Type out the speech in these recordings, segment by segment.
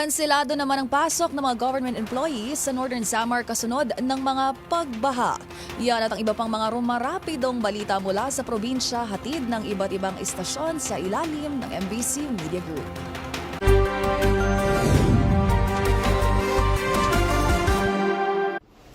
Kanselado naman ang pasok ng mga government employees sa Northern Samar kasunod ng mga pagbaha. Yan at ang iba pang mga rumarapidong balita mula sa probinsya, hatid ng iba't ibang istasyon sa ilalim ng MBC Media Group.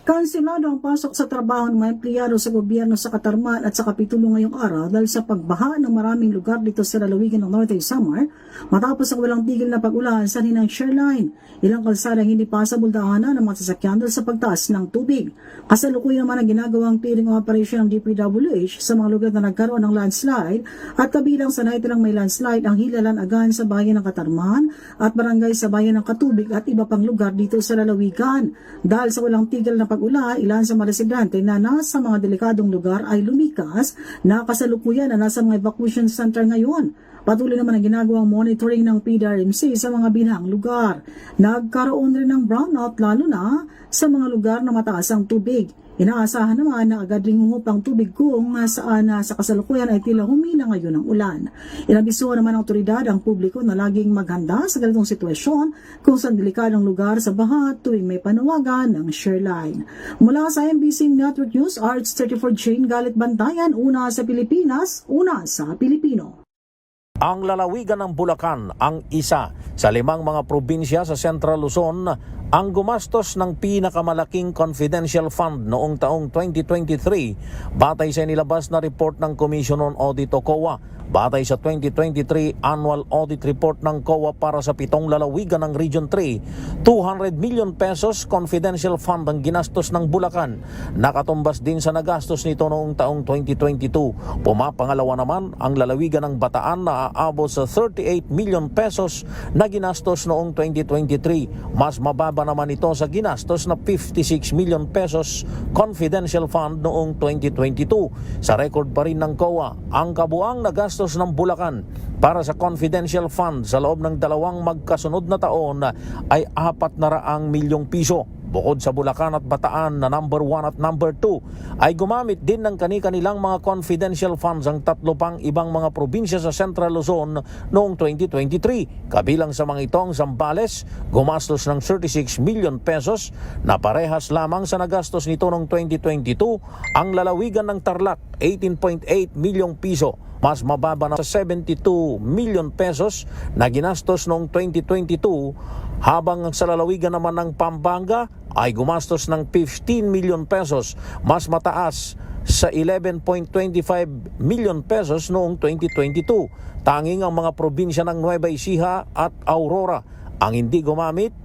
Kanselado ang pasok sa trabaho ng mga empleyado sa gobyerno sa Katarman at sa Kapitulo ngayong araw dahil sa pagbaha ng maraming lugar dito sa lalawigan ng Northern Samar matapos ang walang tigil na pag-ulan sa hinang shoreline. Ilang kalsadang hindi pasable daanan ng mga sasakyan dahil sa pagtaas ng tubig. Kasalukuyan naman ang ginagawang clearing operation ng DPWH sa mga lugar na nagkaroon ng landslide at kabilang sa naitirang may landslide ang Hilalan Agan sa bayan ng Katarman at barangay sa bayan ng Katubig at iba pang lugar dito sa lalawigan. Dahil sa walang tigil na pag-ulan, ilan sa mga residente na nasa mga delikadong lugar ay lumikas na kasalukuyan na nasa mga evacuation center ngayon. Patuloy naman ang ginagawang monitoring ng PDRMC sa mga binahang lugar. Nagkaroon rin ng brownout lalo na sa mga lugar na mataas ang tubig. Inaasahan naman na agad ring humupang tubig kung saan sa kasalukuyan ay tila humina ngayon ang ulan. Inabisuhan naman ng otoridad ang publiko na laging maghanda sa ganitong sitwasyon kung saan delikadong lugar sa baha tuwing may panawagan ng shoreline. Mula sa MBC Network News, RH34 Jane Galit Bantayan, una sa Pilipinas, una sa Pilipino. Ang lalawigan ng Bulacan ang isa sa 5 mga probinsya sa Central Luzon ang gumastos ng pinakamalaking confidential fund noong taong 2023 batay sa nilabas na report ng Commission on Audit o COA. Batay sa 2023 Annual Audit Report ng COA para sa 7 lalawigan ng Region 3, 200 million pesos confidential fund ang ginastos ng Bulacan. Nakatumbas din sa nagastos nito noong taong 2022. Pumapangalawa naman ang lalawigan ng Bataan na aabot sa 38 million pesos na ginastos noong 2023. Mas mababa naman ito sa ginastos na 56 million pesos confidential fund noong 2022. Sa record pa rin ng COA, ang kabuang nagastos ng Bulacan para sa confidential fund sa loob ng 2 magkasunod na taon ay 400 milyong piso. Bukod sa Bulacan at Bataan na number 1 at number 2, ay gumamit din ng kani-kanilang mga confidential funds ang 3 pang ibang mga probinsya sa Central Luzon noong 2023. Kabilang sa mga ito ang Zambales, gumastos ng 36 million pesos na parehas lamang sa nagastos nito noong 2022. Ang lalawigan ng Tarlac, 18.8 milyong piso. Mas mababa na sa 72 million pesos na ginastos noong 2022, habang sa lalawigan naman ng Pampanga ay gumastos ng 15 million pesos, mas mataas sa 11.25 million pesos noong 2022. Tanging ang mga probinsya ng Nueva Ecija at Aurora ang hindi gumamit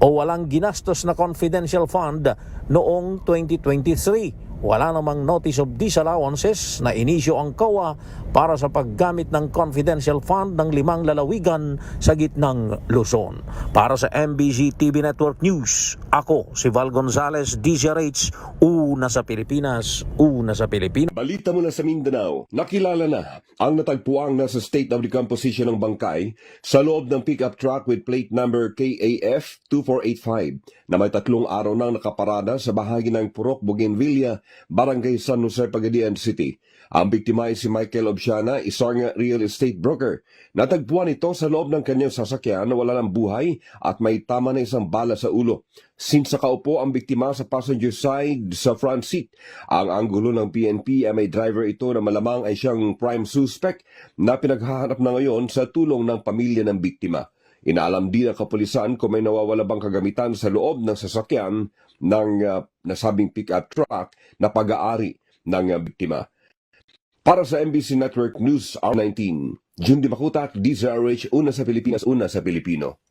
o walang ginastos na confidential fund noong 2023. Wala namang notice of disallowances na inisyo ang COA para sa paggamit ng confidential fund ng 5 lalawigan sa gitnang Luzon. Para sa MBC TV Network News, ako si Val Gonzalez, DZRH, una sa Pilipinas, una sa Pilipinas. Balita mula sa Mindanao, nakilala na ang natagpuang nasa state of decomposition ng bangkay sa loob ng pickup truck with plate number KAF 2485 na may 3 araw nang nakaparada sa bahagi ng Purok, Bougainvillea, Barangay San Jose, Pagadian City. Ang biktima ay si Michael Obsiana, isang real estate broker. Natagpuan ito sa loob ng kanyang sasakyan na wala ng buhay at may tama na isang bala sa ulo. Since nakaupo ang biktima sa passenger side sa front seat, ang anggulo ng PNP ay may driver ito na malamang ay siyang prime suspect na pinaghahanap na ngayon sa tulong ng pamilya ng biktima. Inaalam din ng kapulisan kung may nawawala bang kagamitan sa loob ng sasakyan ng nasabing pick-up truck na pag-aari ng biktima. Para sa MBC Network News R19, June Di Makutak, DZRH, una sa Pilipinas, una sa Pilipino.